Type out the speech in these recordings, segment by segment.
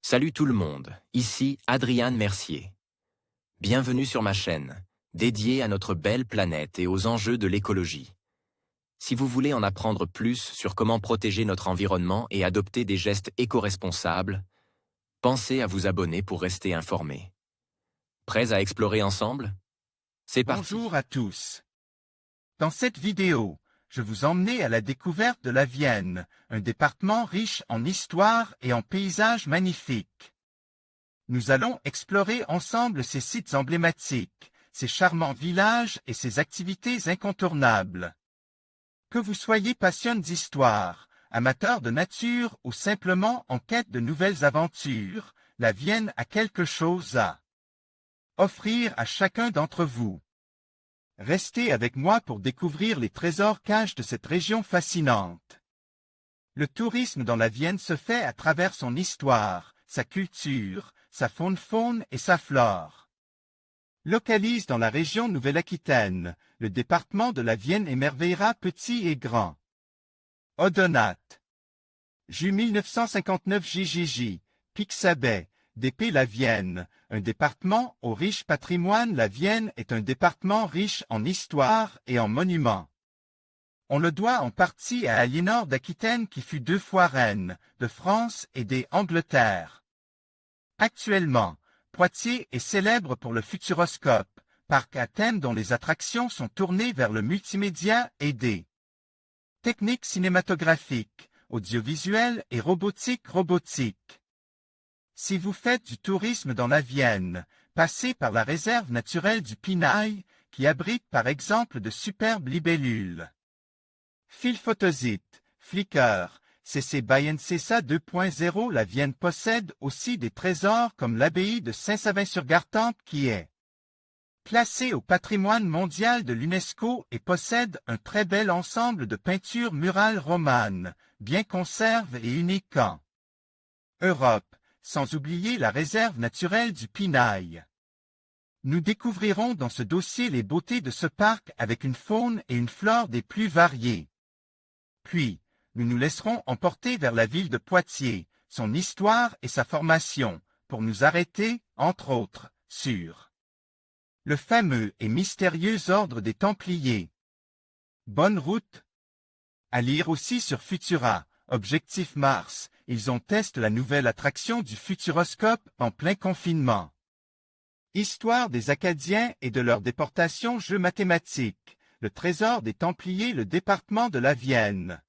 Salut tout le monde, ici Adrian Mercier. Bienvenue sur ma chaîne, dédiée à notre belle planète et aux enjeux de l'écologie. Si vous voulez en apprendre plus sur comment protéger notre environnement et adopter des gestes éco-responsables, pensez à vous abonner pour rester informé. Prêts à explorer ensemble? C'est parti. Bonjour à tous. Dans cette vidéo, je vous emmène à la découverte de la Vienne, un département riche en histoire et en paysages magnifiques. Nous allons explorer ensemble ses sites emblématiques, ses charmants villages et ses activités incontournables. Que vous soyez passionné d'histoire, amateur de nature ou simplement en quête de nouvelles aventures, la Vienne a quelque chose à offrir à chacun d'entre vous. Restez avec moi pour découvrir les trésors cachés de cette région fascinante. Le tourisme dans la Vienne se fait à travers son histoire, sa culture, sa faune et sa flore. Localise dans la région Nouvelle-Aquitaine, le département de la Vienne émerveillera petits et grands. Odonate. Jus 1959 JJJ, Pixabay, DP La Vienne, un département au riche patrimoine. La Vienne est un département riche en histoire et en monuments. On le doit en partie à Aliénor d'Aquitaine qui fut 2 fois reine de France et des Angleterre. Actuellement, Poitiers est célèbre pour le Futuroscope, parc à thème dont les attractions sont tournées vers le multimédia et des techniques cinématographiques, audiovisuelles et robotiques. Si vous faites du tourisme dans la Vienne, passez par la réserve naturelle du Pinail, qui abrite par exemple de superbes libellules. Fil photosite, Flickr, CC by NCSA 2.0. La Vienne possède aussi des trésors comme l'abbaye de Saint-Savin-sur-Gartempe qui est classée au patrimoine mondial de l'UNESCO et possède un très bel ensemble de peintures murales romanes, bien conservées et uniques en Europe, sans oublier la réserve naturelle du Pinail. Nous découvrirons dans ce dossier les beautés de ce parc avec une faune et une flore des plus variées. Puis, nous nous laisserons emporter vers la ville de Poitiers, son histoire et sa formation, pour nous arrêter, entre autres, sur le fameux et mystérieux ordre des Templiers. Bonne route! À lire aussi sur Futura, Objectif Mars, ils ont testé la nouvelle attraction du Futuroscope en plein confinement. Histoire des Acadiens et de leur déportation. Jeux mathématiques, le trésor des Templiers. Le département de la Vienne.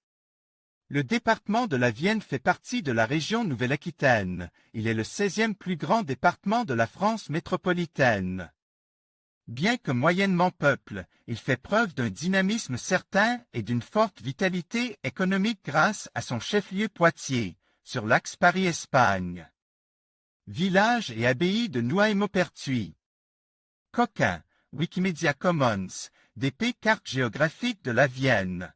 Le département de la Vienne fait partie de la région Nouvelle-Aquitaine. Il est le 16e plus grand département de la France métropolitaine. Bien que moyennement peuplé, il fait preuve d'un dynamisme certain et d'une forte vitalité économique grâce à son chef-lieu Poitiers, sur l'axe Paris-Espagne. Village et abbaye de Nouaille-Maupertuis. Coquin, Wikimedia Commons, DP Carte géographique de la Vienne.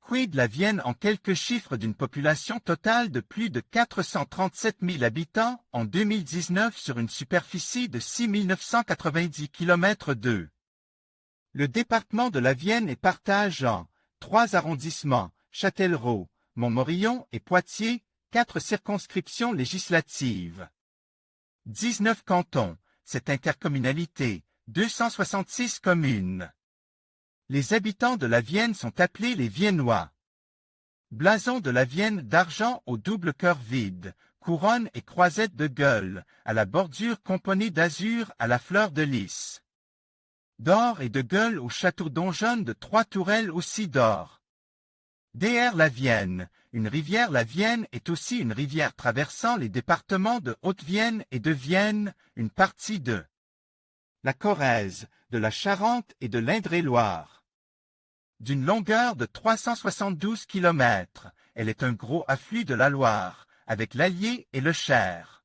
Quid la Vienne en quelques chiffres d'une population totale de plus de 437 000 habitants en 2019 sur une superficie de 6 990 km². Le département de la Vienne est partagé en 3 arrondissements, Châtellerault, Montmorillon et Poitiers, 4 circonscriptions législatives. 19 cantons, cette intercommunalité, 266 communes. Les habitants de la Vienne sont appelés les Viennois. Blason de la Vienne d'argent au double cœur vide, couronne et croisette de gueule, à la bordure composée d'azur à la fleur de lys. D'or et de gueule au château donjon de 3 tourelles aussi d'or. DR la Vienne, une rivière. La Vienne est aussi une rivière traversant les départements de Haute-Vienne et de Vienne, une partie de la Corrèze, de la Charente et de l'Indre-et-Loire. D'une longueur de 372 km, elle est un gros affluent de la Loire, avec l'Allier et le Cher.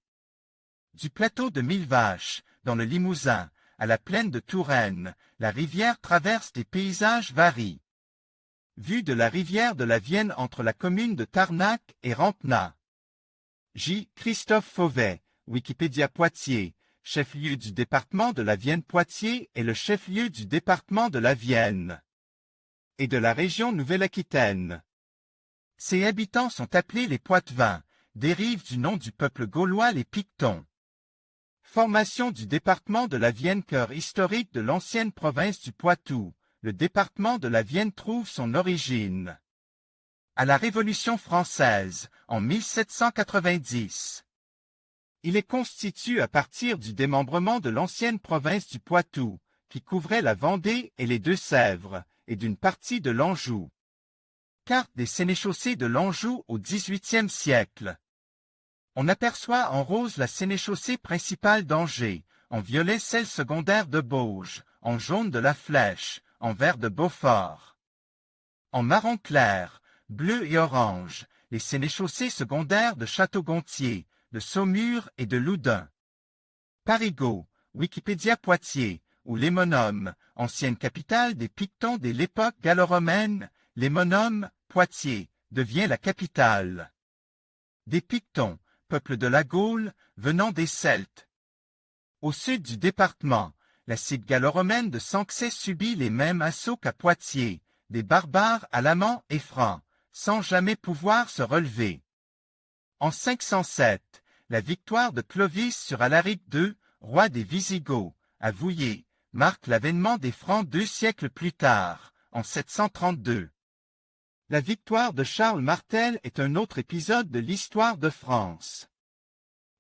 Du plateau de Millevaches, dans le Limousin, à la plaine de Touraine, la rivière traverse des paysages variés. Vue de la rivière de la Vienne entre la commune de Tarnac et Rampenat. J. Christophe Fauvet, Wikipédia Poitiers, chef-lieu du département de la Vienne. Poitiers est le chef-lieu du département de la Vienne et de la région Nouvelle-Aquitaine. Ses habitants sont appelés les Poitevins. dérive du nom du peuple gaulois les Pictons. Formation du département de la Vienne, cœur historique de l'ancienne province du Poitou. Le département de la Vienne trouve son origine à la Révolution française, en 1790. Il est constitué à partir du démembrement de l'ancienne province du Poitou, qui couvrait la Vendée et les Deux-Sèvres, et d'une partie de l'Anjou. Carte des sénéchaussées de l'Anjou au XVIIIe siècle. On aperçoit en rose la sénéchaussée principale d'Angers, en violet celle secondaire de Bauges, en jaune de la Flèche, en vert de Beaufort. En marron clair, bleu et orange, les sénéchaussées secondaires de Château-Gontier, de Saumur et de Loudun. Parigot, Wikipédia Poitiers, ou Lémonum, ancienne capitale des Pictons dès l'époque gallo-romaine, Lémonum, Poitiers, devient la capitale des Pictons, peuple de la Gaule, venant des Celtes. Au sud du département, la cite gallo-romaine de Sanxay subit les mêmes assauts qu'à Poitiers, des barbares alamans et francs, sans jamais pouvoir se relever. En 507, la victoire de Clovis sur Alaric II, roi des Visigoths, à Vouillers, marque l'avènement des Francs 2 siècles plus tard, en 732. La victoire de Charles Martel est un autre épisode de l'histoire de France.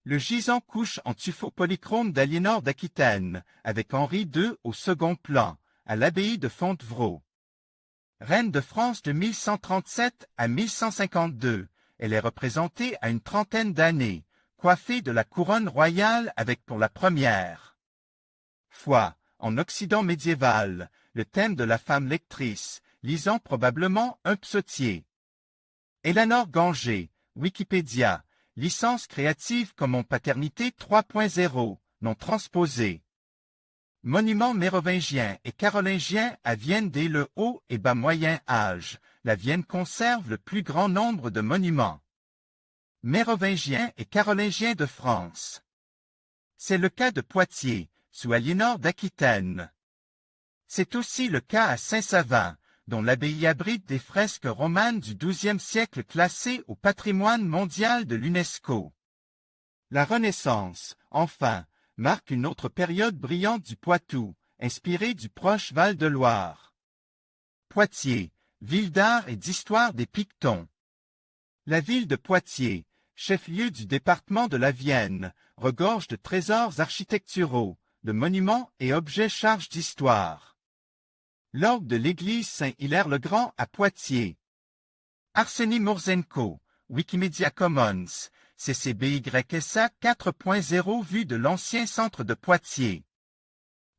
Le gisant couche en tuffeau polychrome d'Aliénor d'Aquitaine, avec Henri II au second plan, à l'abbaye de Fontevraud. Reine de France de 1137 à 1152, elle est représentée à une trentaine d'années, coiffée de la couronne royale avec pour la première fois, en Occident médiéval, le thème de la femme lectrice, lisant probablement un psautier. Élanor Ganger, Wikipédia, licence créative comme paternité 3.0, non transposée. Monuments mérovingiens et carolingiens à Vienne dès le Haut et Bas Moyen Âge, la Vienne conserve le plus grand nombre de monuments mérovingiens et carolingiens de France. C'est le cas de Poitiers, sous Aliénor d'Aquitaine. C'est aussi le cas à Saint-Savin, dont l'abbaye abrite des fresques romanes du XIIe siècle classées au patrimoine mondial de l'UNESCO. La Renaissance, enfin, marque une autre période brillante du Poitou, inspirée du proche Val-de-Loire. Poitiers, ville d'art et d'histoire des Pictons. La ville de Poitiers, chef-lieu du département de la Vienne, regorge de trésors architecturaux, de monuments et objets charges d'histoire. L'orgue de l'église Saint-Hilaire-le-Grand à Poitiers. Arseny Mourzenko, Wikimedia Commons, CCBYSA 4.0 vue de l'ancien centre de Poitiers.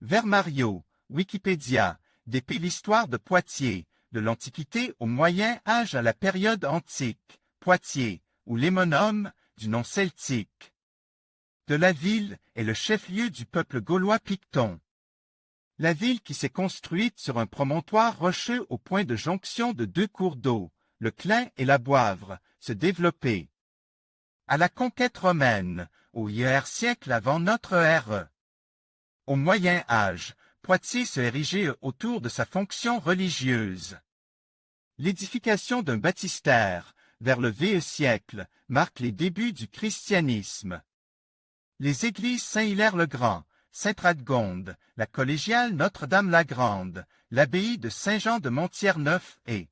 Vermario, Wikipédia, dépêche l'histoire de Poitiers, de l'Antiquité au Moyen Âge à la période antique, Poitiers, ou Lémonum, du nom celtique de la ville est le chef-lieu du peuple gaulois Picton. La ville qui s'est construite sur un promontoire rocheux au point de jonction de deux cours d'eau, le Clain et la Boivre, se développer. À la conquête romaine, au IR siècle avant notre ère. Au Moyen Âge, Poitiers se érigeait autour de sa fonction religieuse. L'édification d'un baptistère, vers le VE siècle, marque les débuts du christianisme. Les églises Saint-Hilaire-le-Grand, Sainte-Radegonde, la collégiale Notre-Dame-la-Grande, l'abbaye de Saint-Jean-de-Montier-Neuf et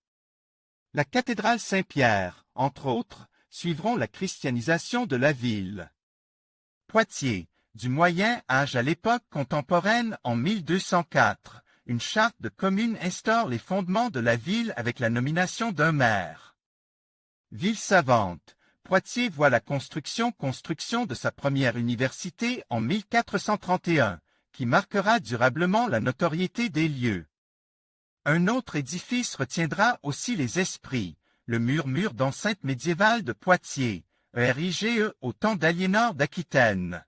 la cathédrale Saint-Pierre, entre autres, suivront la christianisation de la ville. Poitiers, du Moyen Âge à l'époque contemporaine en 1204, une charte de commune instaure les fondements de la ville avec la nomination d'un maire. Ville savante, Poitiers voit la construction de sa première université en 1431, qui marquera durablement la notoriété des lieux. Un autre édifice retiendra aussi les esprits, le mur d'enceinte médiévale de Poitiers, érigé au temps d'Aliénor d'Aquitaine.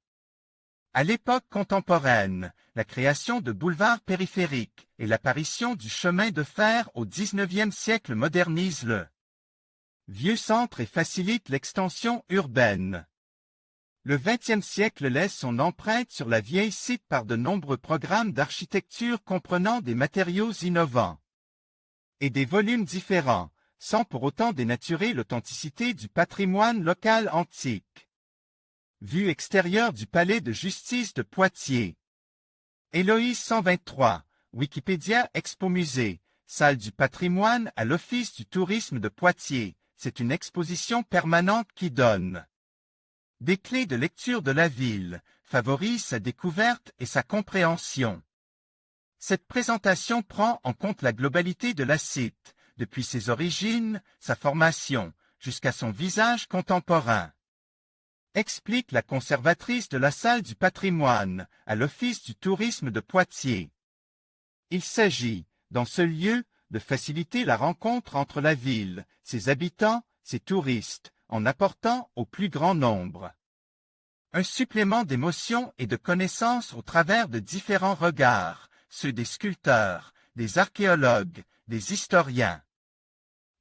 À l'époque contemporaine, la création de boulevards périphériques et l'apparition du chemin de fer au XIXe siècle modernisent le vieux centre et facilite l'extension urbaine. Le XXe siècle laisse son empreinte sur la vieille site par de nombreux programmes d'architecture comprenant des matériaux innovants et des volumes différents, sans pour autant dénaturer l'authenticité du patrimoine local antique. Vue extérieure du palais de justice de Poitiers. Héloïse 123, Wikipédia Expo Musée, salle du patrimoine à l'Office du tourisme de Poitiers. C'est une exposition permanente qui donne des clés de lecture de la ville, favorise sa découverte et sa compréhension. Cette présentation prend en compte la globalité de la site, depuis ses origines, sa formation, jusqu'à son visage contemporain. Explique la conservatrice de la salle du patrimoine à l'Office du tourisme de Poitiers. Il s'agit, dans ce lieu, de faciliter la rencontre entre la ville, ses habitants, ses touristes, en apportant au plus grand nombre un supplément d'émotion et de connaissances au travers de différents regards, ceux des sculpteurs, des archéologues, des historiens.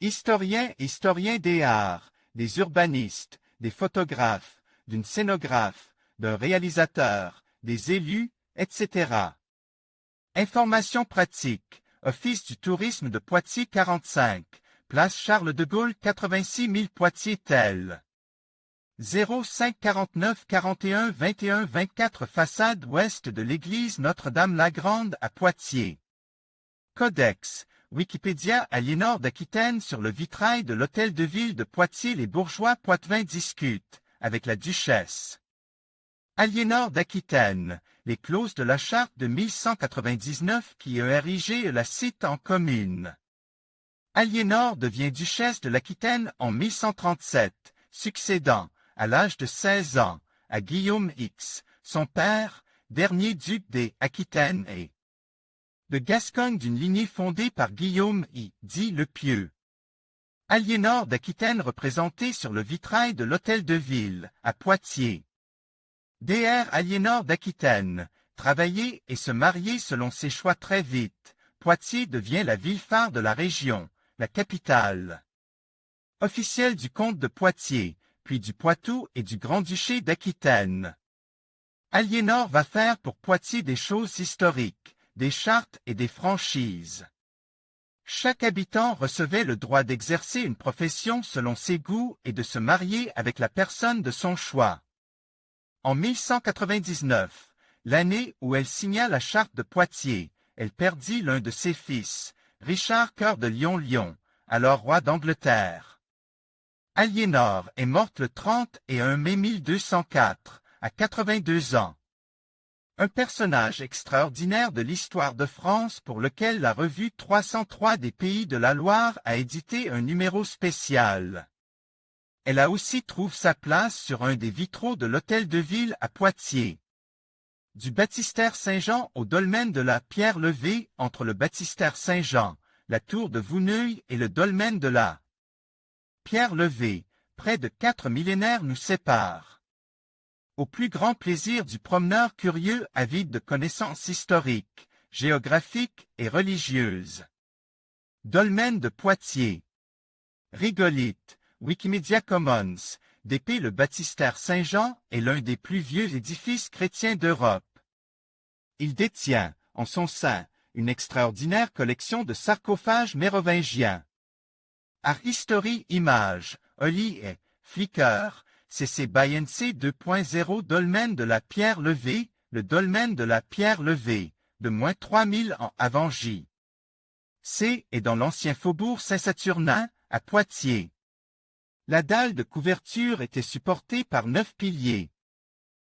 Historiens des arts, des urbanistes, des photographes, d'une scénographe, d'un réalisateur, des élus, etc. Informations pratiques. Office du tourisme de Poitiers 45, place Charles de Gaulle 86 000 Poitiers tel. 05 49 41 21 24 façade ouest de l'église Notre-Dame-la-Grande à Poitiers. Codex. Wikipédia Aliénor d'Aquitaine sur le vitrail de l'hôtel de ville de Poitiers. Les bourgeois poitevins discutent avec la duchesse. Aliénor d'Aquitaine. Les clauses de la charte de 1199 qui a érigé la cite en commune. Aliénor devient duchesse de l'Aquitaine en 1137, succédant, à l'âge de 16 ans, à Guillaume X, son père, dernier duc des Aquitaines et de Gascogne d'une lignée fondée par Guillaume I, dit le Pieux. Aliénor d'Aquitaine représentée sur le vitrail de l'hôtel de ville, à Poitiers. Dr Aliénor d'Aquitaine, travailler et se marier selon ses choix très vite, Poitiers devient la ville phare de la région, la capitale. Officielle du comte de Poitiers, puis du Poitou et du Grand-Duché d'Aquitaine. Aliénor va faire pour Poitiers des choses historiques, des chartes et des franchises. Chaque habitant recevait le droit d'exercer une profession selon ses goûts et de se marier avec la personne de son choix. En 1199, l'année où elle signa la charte de Poitiers, elle perdit l'un de ses fils, Richard Cœur de Lion, alors roi d'Angleterre. Aliénor est morte le 31 mai 1204, à 82 ans. Un personnage extraordinaire de l'histoire de France pour lequel la revue 303 des Pays de la Loire a édité un numéro spécial. Elle a aussi trouvé sa place sur un des vitraux de l'hôtel de ville à Poitiers. Du baptistère Saint-Jean au dolmen de la Pierre Levée, entre le baptistère Saint-Jean, la tour de Vouneuil et le dolmen de la Pierre Levée, près de 4 millénaires nous séparent. Au plus grand plaisir du promeneur curieux avide de connaissances historiques, géographiques et religieuses. Dolmen de Poitiers. Rigolite, Wikimedia Commons, d'épée le baptistère Saint-Jean est l'un des plus vieux édifices chrétiens d'Europe. Il détient, en son sein, une extraordinaire collection de sarcophages mérovingiens. Art History Images, Oli et Flickr, CC BY NC 2.0 Dolmen de la Pierre Levée, le dolmen de la Pierre Levée, de moins 3000 ans avant J. C est dans l'ancien faubourg Saint-Saturnin, à Poitiers. La dalle de couverture était supportée par 9 piliers.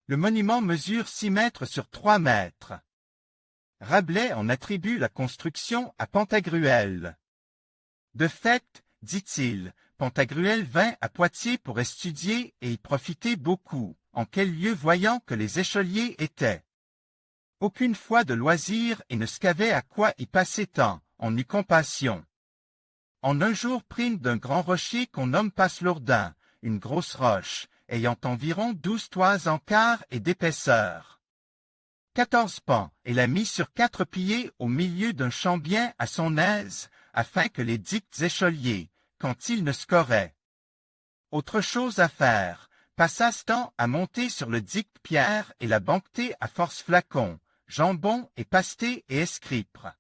Le monument mesure 6 mètres sur 3 mètres. Rabelais en attribue la construction à Pantagruel. De fait, dit-il, Pantagruel vint à Poitiers pour étudier et y profiter beaucoup, en quel lieu voyant que les écholiers étaient. Aucune foi de loisir et ne scavait à quoi y passer tant, en eut compassion. En un jour prime d'un grand rocher qu'on nomme Passe-Lourdin, une grosse roche, ayant environ 12 toises en quart et d'épaisseur. 14 pans, et la mit sur 4 pieds au milieu d'un champ bien à son aise, afin que les dicts écholiers, quand ils ne scoraient autre chose à faire, passassent temps à monter sur le dicte pierre et la banqueter à force flacon, jambon et pasté et escripre.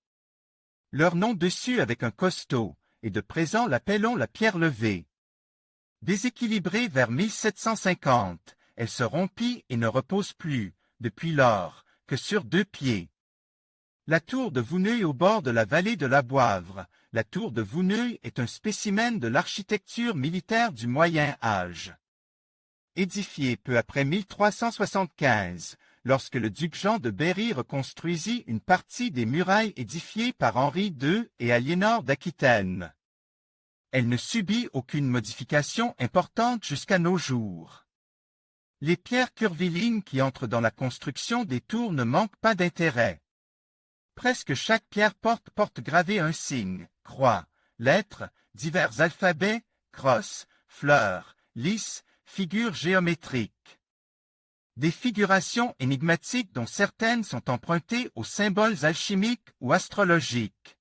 Leur nom dessus avec un costaud, et de présent l'appelons la pierre levée. Déséquilibrée vers 1750, elle se rompit et ne repose plus, depuis lors, que sur 2 pieds. La tour de Vouneuil au bord de la vallée de la Boivre. La tour de Vouneuil est un spécimen de l'architecture militaire du Moyen Âge. Édifiée peu après 1375, lorsque le duc Jean de Berry reconstruisit une partie des murailles édifiées par Henri II et Aliénor d'Aquitaine. Elle ne subit aucune modification importante jusqu'à nos jours. Les pierres curvilignes qui entrent dans la construction des tours ne manquent pas d'intérêt. Presque chaque pierre porte gravé un signe, croix, lettres, divers alphabets, crosses, fleurs, lys, figures géométriques. Des figurations énigmatiques dont certaines sont empruntées aux symboles alchimiques ou astrologiques.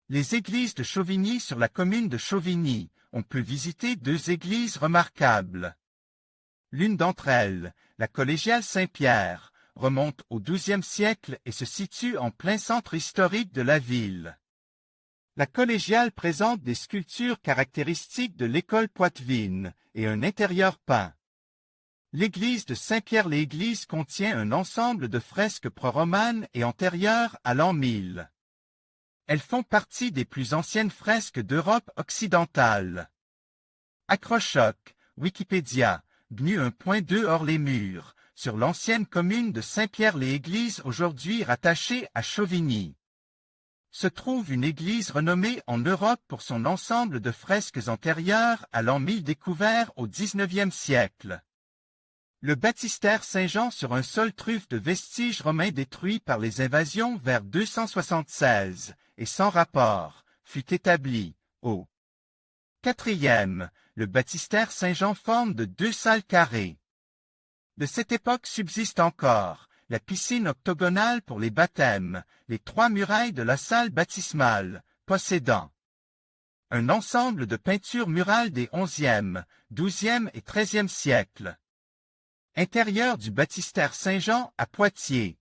Les églises de Chauvigny sur la commune de Chauvigny, on peut visiter 2 églises remarquables. L'une d'entre elles, la collégiale Saint-Pierre, remonte au XIIe siècle et se situe en plein centre historique de la ville. La collégiale présente des sculptures caractéristiques de l'école poitevine et un intérieur peint. L'église de Saint-Pierre-l'Église contient un ensemble de fresques proromanes et antérieures à l'an 1000. Elles font partie des plus anciennes fresques d'Europe occidentale. Accrochoc, Wikipédia, GNU 1.2 hors les murs, sur l'ancienne commune de Saint-Pierre-l'Église aujourd'hui rattachée à Chauvigny. Se trouve une église renommée en Europe pour son ensemble de fresques antérieures à l'an 1000 découvert au XIXe siècle. Le baptistère Saint-Jean sur un sol truffe de vestiges romains détruits par les invasions vers 276 et sans rapport, fut établi au IVe. Le baptistère Saint-Jean forme de 2 salles carrées. De cette époque subsiste encore la piscine octogonale pour les baptêmes, les 3 murailles de la salle baptismale, possédant un ensemble de peintures murales des XIe, XIIe et XIIIe siècles. Intérieur du baptistère Saint-Jean à Poitiers.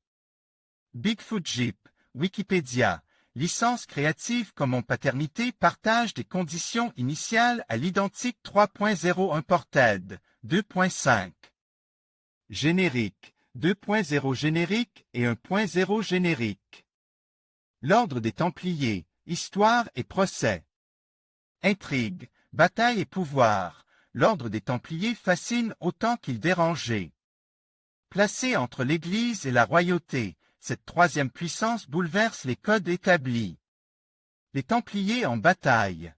Bigfoot Jeep, Wikipédia, licence Creative Commons Paternité partage des conditions initiales à l'identique 3.0 Imported, 2.5. Générique, 2.0 générique et 1.0 générique. L'ordre des Templiers, histoire et procès. Intrigue, bataille et pouvoir. L'ordre des Templiers fascine autant qu'il dérangeait. Placé entre l'Église et la royauté, cette 3e puissance bouleverse les codes établis. Les Templiers en bataille.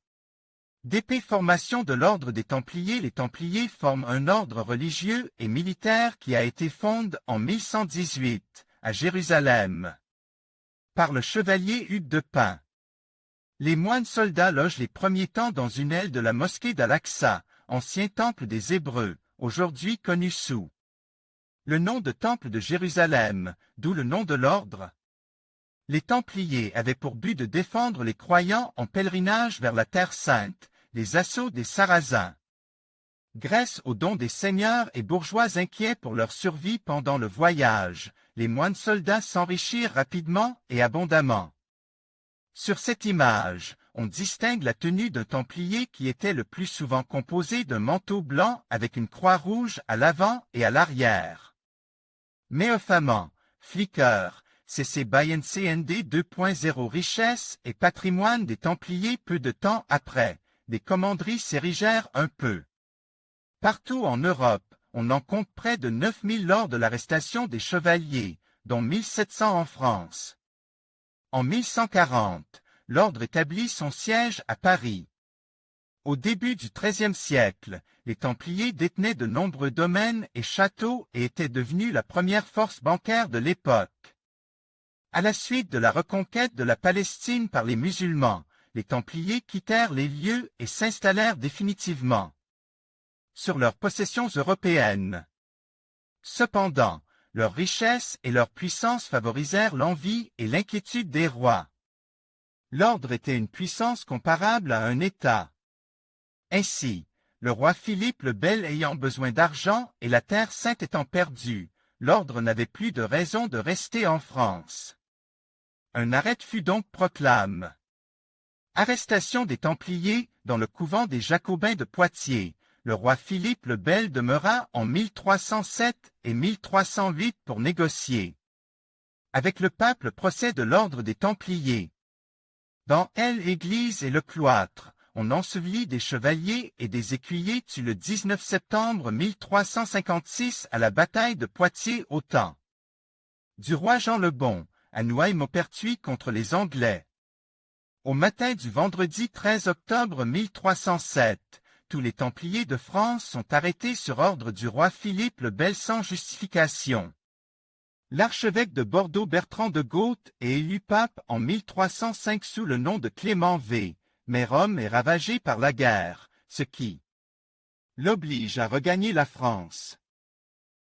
D'épée formation de l'ordre des Templiers. Les Templiers forment un ordre religieux et militaire qui a été fondé en 1118, à Jérusalem, par le chevalier Hugues de Pint. Les moines soldats logent les premiers temps dans une aile de la mosquée d'Al-Aqsa, ancien temple des Hébreux, aujourd'hui connu sous le nom de temple de Jérusalem, d'où le nom de l'ordre. Les Templiers avaient pour but de défendre les croyants en pèlerinage vers la Terre Sainte, les assauts des Sarrasins. Grâce aux dons des seigneurs et bourgeois inquiets pour leur survie pendant le voyage, les moines soldats s'enrichirent rapidement et abondamment. Sur cette image, on distingue la tenue d'un Templier qui était le plus souvent composé d'un manteau blanc avec une croix rouge à l'avant et à l'arrière. Méophament, Flicker, CC BY NCND 2.0 Richesse et patrimoine des Templiers. Peu de temps après, des commanderies s'érigèrent un peu partout en Europe. On en compte près de 9000 lors de l'arrestation des chevaliers, dont 1700 en France. En 1140, l'ordre établit son siège à Paris. Au début du XIIIe siècle, les Templiers détenaient de nombreux domaines et châteaux et étaient devenus la première force bancaire de l'époque. À la suite de la reconquête de la Palestine par les musulmans, les Templiers quittèrent les lieux et s'installèrent définitivement sur leurs possessions européennes. Cependant, leur richesse et leur puissance favorisèrent l'envie et l'inquiétude des rois. L'ordre était une puissance comparable à un État. Ainsi, le roi Philippe le Bel ayant besoin d'argent et la Terre Sainte étant perdue, l'ordre n'avait plus de raison de rester en France. Un arrêt fut donc proclamé. Arrestation des Templiers dans le couvent des Jacobins de Poitiers. Le roi Philippe le Bel demeura en 1307 et 1308 pour négocier avec le pape le procès de l'ordre des Templiers. Dans l'église et le cloître, on ensevelit des chevaliers et des écuyers tués le 19 septembre 1356 à la bataille de Poitiers au temps du roi Jean le Bon, à Nouaille-Maupertuis contre les Anglais. Au matin du vendredi 13 octobre 1307, tous les Templiers de France sont arrêtés sur ordre du roi Philippe le Bel sans justification. L'archevêque de Bordeaux Bertrand de Gaute est élu pape en 1305 sous le nom de Clément V, mais Rome est ravagée par la guerre, ce qui l'oblige à regagner la France.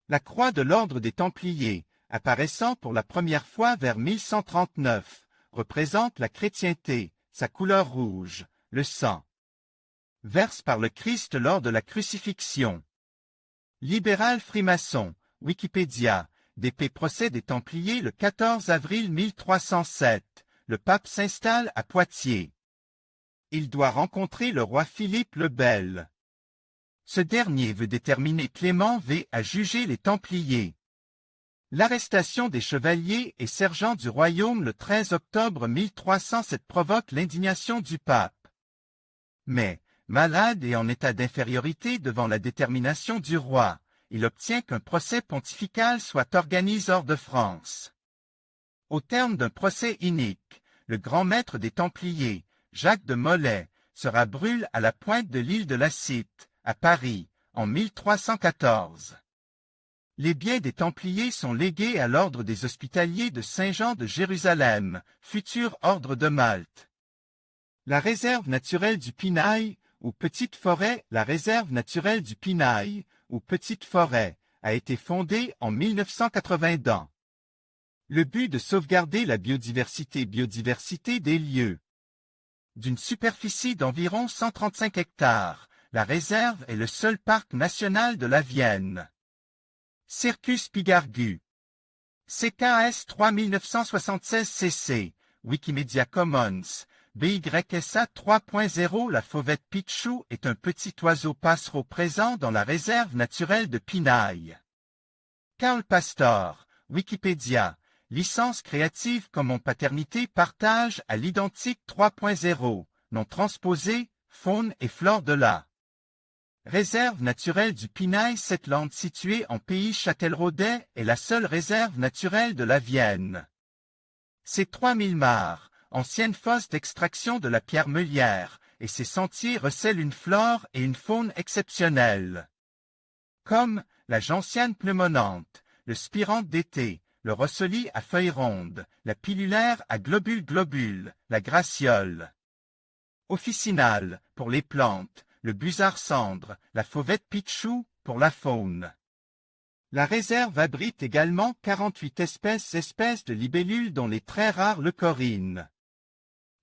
La croix de l'ordre des Templiers, apparaissant pour la première fois vers 1139, représente la chrétienté, sa couleur rouge, le sang verse par le Christ lors de la crucifixion. Libéral frimaçon, Wikipédia, d'épée procès des Templiers le 14 avril 1307, le pape s'installe à Poitiers. Il doit rencontrer le roi Philippe le Bel. Ce dernier veut déterminer Clément V à juger les Templiers. L'arrestation des chevaliers et sergents du royaume le 13 octobre 1307 provoque l'indignation du pape. Mais, malade et en état d'infériorité devant la détermination du roi, il obtient qu'un procès pontifical soit organisé hors de France. Au terme d'un procès inique, le grand maître des Templiers, Jacques de Molay, sera brûlé à la pointe de l'île de la Cite, à Paris, en 1314. Les biens des Templiers sont légués à l'ordre des Hospitaliers de Saint-Jean de Jérusalem, futur ordre de Malte. La réserve naturelle du Pinail, ou Petite Forêt, la réserve naturelle du Pinail, ou Petite Forêt, a été fondée en 1980 dans le but de sauvegarder la biodiversité des lieux. D'une superficie d'environ 135 hectares, la réserve est le seul parc national de la Vienne. Circus Pigargu. CKS 3976 CC, Wikimedia Commons, BYSA 3.0. La fauvette Pichou est un petit oiseau passereau présent dans la réserve naturelle de Pinail. Karl Pastor, Wikipédia, licence Creative Commons Paternité partage à l'identique 3.0, non transposé, faune et flore de la réserve naturelle du Pinail. Cette lande située en pays Châtelleraudais est la seule réserve naturelle de la Vienne. Ses 3000 mares, ancienne fosse d'extraction de la pierre meulière, et ses sentiers recèlent une flore et une faune exceptionnelles. Comme la gentiane pneumonnante, le spirante d'été, le rossolis à feuilles rondes, la pilulaire à globules, la graciole officinale pour les plantes, le busard cendre, la fauvette Pichou pour la faune. La réserve abrite également 48 espèces de libellules dont les très rares leucorrhines.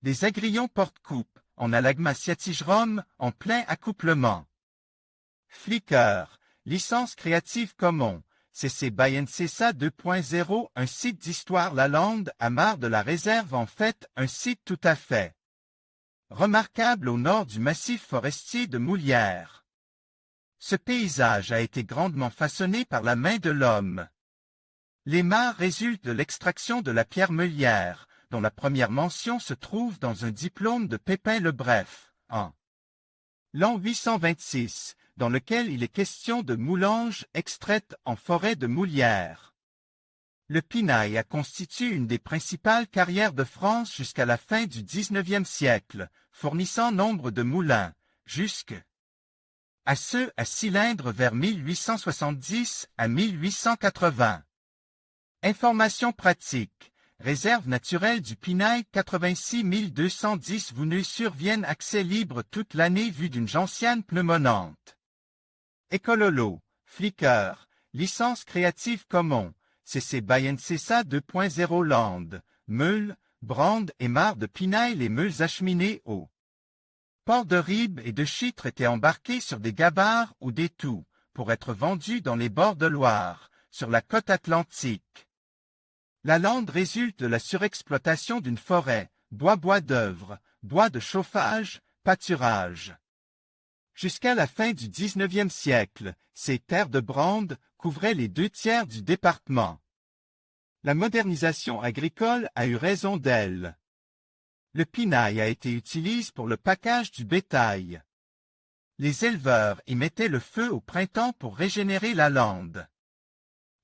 Des agrillons porte-coupe, en Alagma sciatigrum, en plein accouplement. Flickr, licence Creative Commons, CC by NCSA 2.0, un site d'histoire Lalande à marre de la réserve en fait un site tout à fait remarquable au nord du massif forestier de Moulières. Ce paysage a été grandement façonné par la main de l'homme. Les mares résultent de l'extraction de la pierre meulière, dont la première mention se trouve dans un diplôme de Pépin le Bref, en l'an 826, dans lequel il est question de moulanges extraites en forêt de Moulières. Le Pinail a constitué une des principales carrières de France jusqu'à la fin du XIXe siècle, fournissant nombre de moulins, jusqu'à ceux à cylindres vers 1870 à 1880. Informations pratiques. Réserve naturelle du Pinail 86 210 Vouneuil-sur-Vienne. Accès libre toute l'année vue d'une gentiane pneumonnante. Écololo, Flickr, licence Creative Commons, CC by NCSA 2.0 Land, meules, brandes et mares de Pinail. Les meules acheminées au port de Ribes et de Chytre étaient embarquées sur des gabarres ou des toux, pour être vendues dans les bords de Loire, sur la côte atlantique. La lande résulte de la surexploitation d'une forêt, bois d'œuvre, bois de chauffage, pâturage. Jusqu'à la fin du XIXe siècle, ces terres de brande couvraient les 2/3 du département. La modernisation agricole a eu raison d'elle. Le pinail a été utilisé pour le package du bétail. Les éleveurs y mettaient le feu au printemps pour régénérer la lande.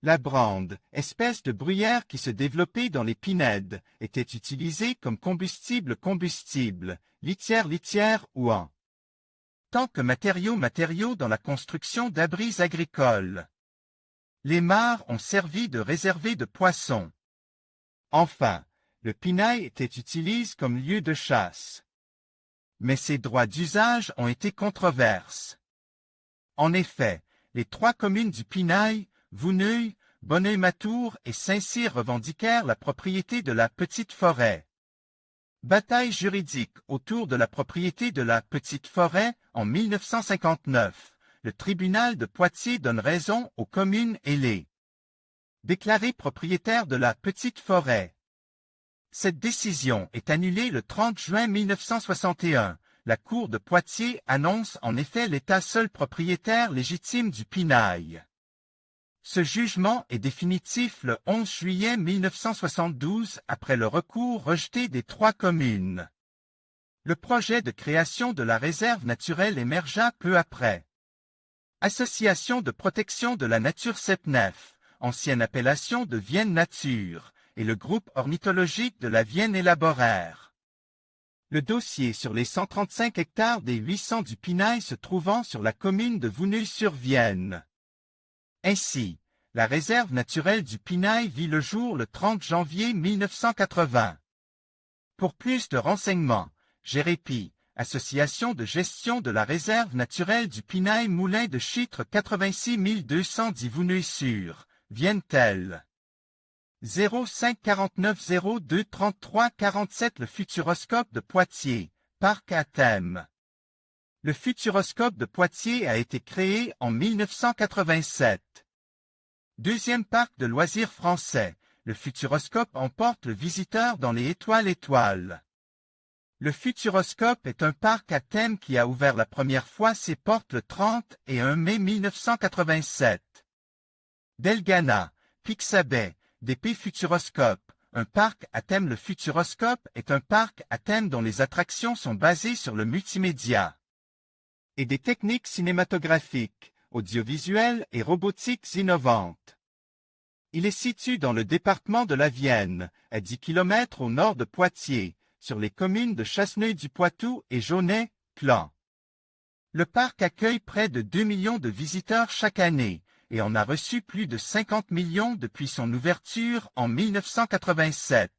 La brande, espèce de bruyère qui se développait dans les pinèdes, était utilisée comme combustible, litière ou en tant que matériau dans la construction d'abris agricoles. Les mares ont servi de réservé de poissons. Enfin, le pinail était utilisé comme lieu de chasse. Mais ses droits d'usage ont été controverses. En effet, les 3 communes du Pinail, Vouneuil, Bonneuil-Matour et Saint-Cyr revendiquèrent la propriété de la Petite Forêt. Bataille juridique autour de la propriété de la Petite Forêt en 1959. Le tribunal de Poitiers donne raison aux communes et les déclarés propriétaires de la Petite Forêt. Cette décision est annulée le 30 juin 1961. La Cour de Poitiers annonce en effet l'État seul propriétaire légitime du Pinail. Ce jugement est définitif le 11 juillet 1972 après le recours rejeté des 3 communes. Le projet de création de la réserve naturelle émergea peu après. Association de protection de la nature Sepnef, ancienne appellation de Vienne Nature, et le groupe ornithologique de la Vienne élaborèrent le dossier sur les 135 hectares des 800 du Pinail se trouvant sur la commune de Vouneuil-sur-Vienne. Ainsi, la réserve naturelle du Pinail vit le jour le 30 janvier 1980. Pour plus de renseignements, Gérépi, Association de gestion de la réserve naturelle du Pinail Moulin de Chitre 86 210 Vouneuil-sur, Vienne-Tel. 05 49 02 33 47 Le Futuroscope de Poitiers, parc à thème. Le Futuroscope de Poitiers a été créé en 1987. Deuxième parc de loisirs français, le Futuroscope emporte le visiteur dans les étoiles. Le Futuroscope est un parc à thème qui a ouvert la première fois ses portes le 31 mai 1987. Delgana, Pixabay, DP Futuroscope, un parc à thème. Le Futuroscope est un parc à thème dont les attractions sont basées sur le multimédia et des techniques cinématographiques, audiovisuelles et robotiques innovantes. Il est situé dans le département de la Vienne, à 10 km au nord de Poitiers, sur les communes de Chasseneuil-du-Poitou et Jaunay-Plan. Le parc accueille près de 2 millions de visiteurs chaque année, et en a reçu plus de 50 millions depuis son ouverture en 1987.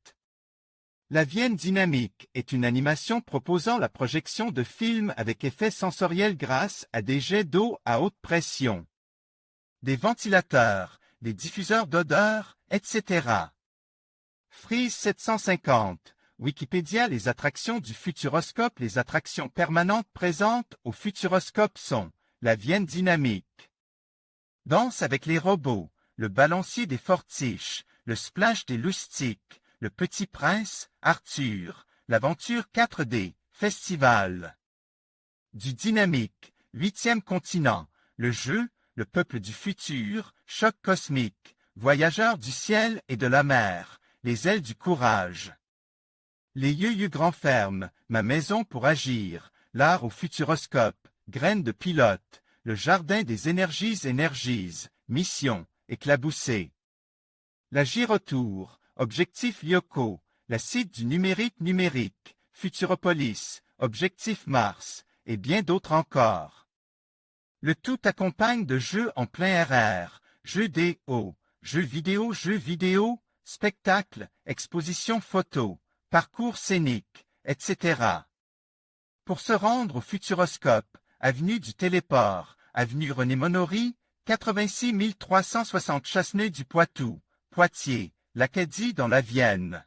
La Vienne dynamique est une animation proposant la projection de films avec effets sensoriels grâce à des jets d'eau à haute pression, des ventilateurs, des diffuseurs d'odeurs, etc. Frise 750, Wikipédia. Les attractions du Futuroscope. Les attractions permanentes présentes au Futuroscope sont la Vienne dynamique, Danse avec les robots, le balancier des Fortiches, le splash des loustiques, le Petit Prince, Arthur, l'aventure 4D, Festival du Dynamique, 8e continent, le jeu, le peuple du futur, Choc cosmique, Voyageurs du ciel et de la mer, les ailes du courage. Les Yeux Grand Ferme, Ma maison pour agir, l'art au Futuroscope, Graines de pilote, le jardin des énergies, mission, éclaboussé. La Girotour, Objectif Lyoko, la site du numérique, Futuropolis, Objectif Mars, et bien d'autres encore. Le tout accompagne de jeux en plein RR, jeux DO, jeux vidéo, spectacles, expositions photos, parcours scéniques, etc. Pour se rendre au Futuroscope, avenue du Téléport, avenue René Monory, 86 360 Chasseneuil-du-Poitou, Poitiers, l'Acadie dans la Vienne.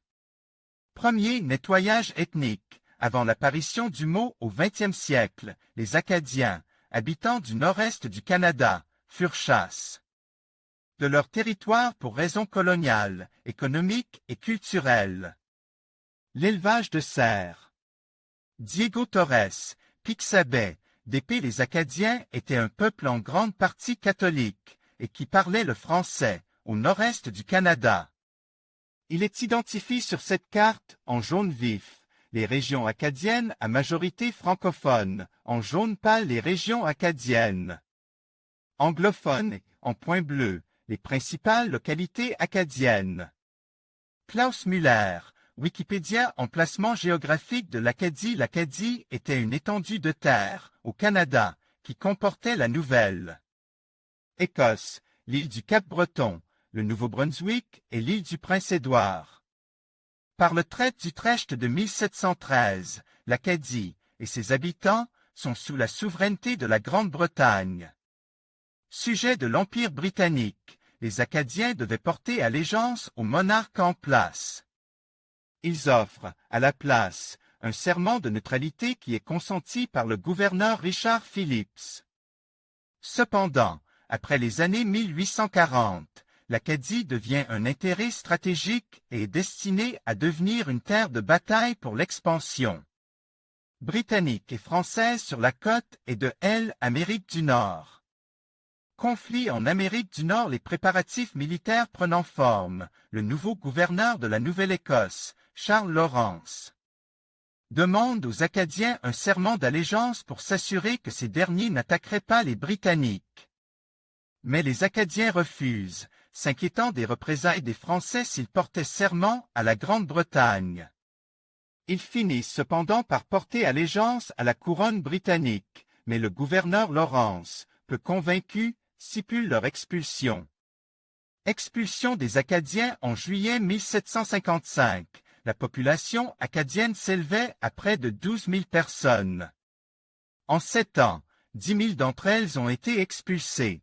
Premier nettoyage ethnique. Avant l'apparition du mot au XXe siècle, les Acadiens, habitants du nord-est du Canada, furent chassés de leur territoire pour raisons coloniales, économiques et culturelles. L'élevage de cerfs. Diego Torres, Pixabay, d'Épée. Les Acadiens étaient un peuple en grande partie catholique et qui parlait le français, au nord-est du Canada. Il est identifié sur cette carte en jaune vif, les régions acadiennes à majorité francophone, en jaune pâle les régions acadiennes anglophones, en point bleu, les principales localités acadiennes. Klaus Müller, Wikipédia. Emplacement géographique de l'Acadie. L'Acadie était une étendue de terre, au Canada, qui comportait la Nouvelle-Écosse, l'île du Cap-Breton, le Nouveau-Brunswick et l'île du Prince-Édouard. Par le traité d'Utrecht de 1713, l'Acadie et ses habitants sont sous la souveraineté de la Grande-Bretagne. Sujet de l'Empire britannique, les Acadiens devaient porter allégeance au monarque en place. Ils offrent, à la place, un serment de neutralité qui est consenti par le gouverneur Richard Phillips. Cependant, après les années 1840, l'Acadie devient un intérêt stratégique et est destinée à devenir une terre de bataille pour l'expansion britannique et française sur la côte et de l'Amérique du Nord. Conflit en Amérique du Nord. Les préparatifs militaires prenant forme, le nouveau gouverneur de la Nouvelle-Écosse, Charles Lawrence, demande aux Acadiens un serment d'allégeance pour s'assurer que ces derniers n'attaqueraient pas les Britanniques. Mais les Acadiens refusent, s'inquiétant des représailles des Français s'ils portaient serment à la Grande-Bretagne. Ils finissent cependant par porter allégeance à la couronne britannique, mais le gouverneur Lawrence, peu convaincu, stipule leur expulsion. Expulsion des Acadiens en juillet 1755. La population acadienne s'élevait à près de 12 000 personnes. En 7 ans, 10 000 d'entre elles ont été expulsées.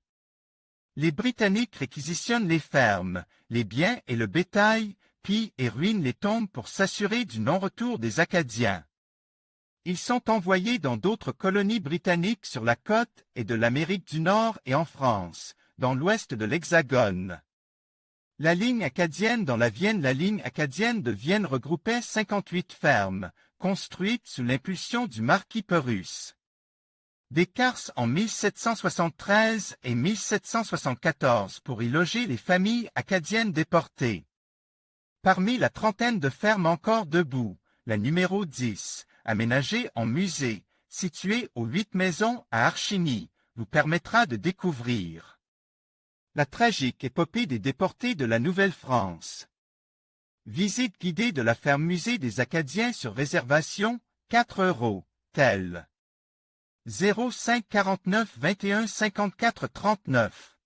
Les Britanniques réquisitionnent les fermes, les biens et le bétail, pillent et ruinent les tombes pour s'assurer du non-retour des Acadiens. Ils sont envoyés dans d'autres colonies britanniques sur la côte et de l'Amérique du Nord et en France, dans l'ouest de l'Hexagone. La ligne acadienne dans la Vienne. La ligne acadienne de Vienne regroupait 58 fermes, construites sous l'impulsion du marquis Pyrrhus des Quars en 1773 et 1774 pour y loger les familles acadiennes déportées. Parmi la trentaine de fermes encore debout, la numéro 10, aménagée en musée, située aux 8 maisons à Archigny, vous permettra de découvrir la tragique épopée des déportés de la Nouvelle-France. Visite guidée de la ferme musée des Acadiens sur réservation, 4 €, tel 05 49 21 54 39.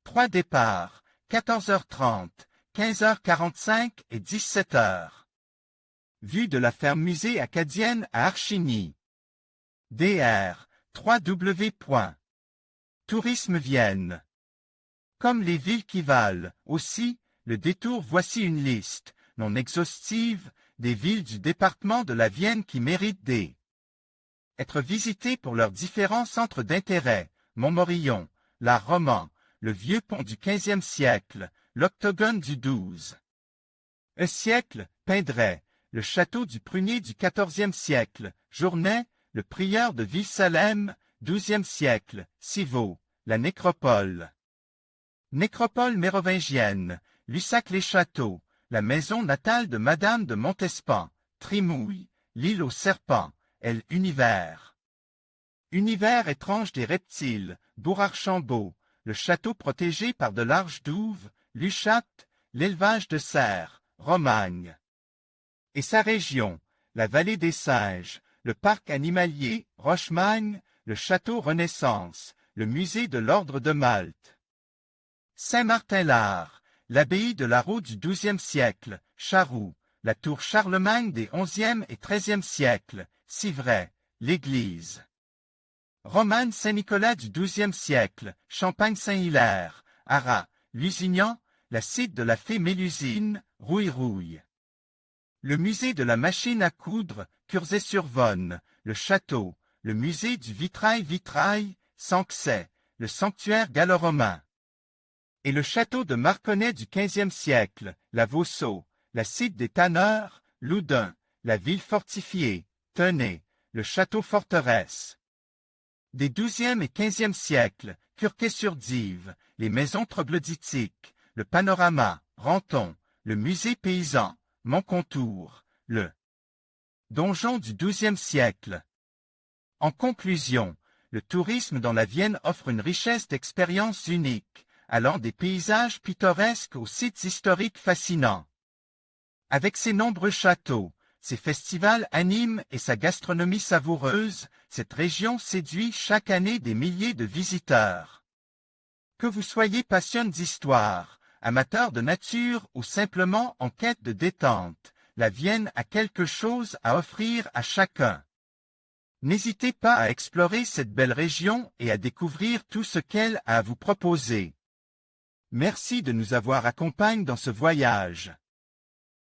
3 départs, 14h30, 15h45 et 17h. Vue de la ferme musée acadienne à Archigny. Dr. www. Tourisme Vienne. Comme les villes qui valent, aussi, le détour. Voici une liste, non exhaustive, des villes du département de la Vienne qui méritent d'être visitées pour leurs différents centres d'intérêt: Montmorillon, l'art roman, le vieux pont du XVe siècle, l'octogone du XII siècle, Pindray, le château du Prunier du XIVe siècle, Journay, le prieur de Ville-Salem, XIIe siècle, Civaux, la nécropole. Nécropole mérovingienne, Lussac-les-Châteaux, la maison natale de Madame de Montespan, Trimouille, l'île aux serpents, l'univers. Univers étrange des reptiles, Bourg-Archambault, le château protégé par de larges douves, Luchat, l'élevage de cerfs, Romagne. Et sa région, la vallée des singes, le parc animalier, Rochemagne, le château Renaissance, le musée de l'Ordre de Malte. Saint-Martin-l'Art, l'abbaye de Larreau du XIIe siècle, Charroux, la tour Charlemagne des XIe et XIIIe siècles, Civray, l'église. Romane Saint-Nicolas du XIIe siècle, Champagne-Saint-Hilaire, Arras, Lusignan, la cite de la fée Mélusine, Rouille-Rouille. Le musée de la machine à coudre, Curzay-sur-Vonne, le château, le musée du vitrail, Sanxay, le sanctuaire gallo-romain. Et le château de Marconnet du XVe siècle, la Vauceau, la cite des tanneurs, Loudun, la ville fortifiée, Tenez, le château-forteresse. Des XIIe et XVe siècles, Curquet-sur-Dive, les maisons troglodytiques, le panorama, Ranton, le musée paysan, Montcontour, le donjon du XIIe siècle. En conclusion, le tourisme dans la Vienne offre une richesse d'expériences uniques, allant des paysages pittoresques aux sites historiques fascinants. Avec ses nombreux châteaux, ses festivals animes et sa gastronomie savoureuse, cette région séduit chaque année des milliers de visiteurs. Que vous soyez passionné d'histoire, amateur de nature ou simplement en quête de détente, la Vienne a quelque chose à offrir à chacun. N'hésitez pas à explorer cette belle région et à découvrir tout ce qu'elle a à vous proposer. Merci de nous avoir accompagnés dans ce voyage.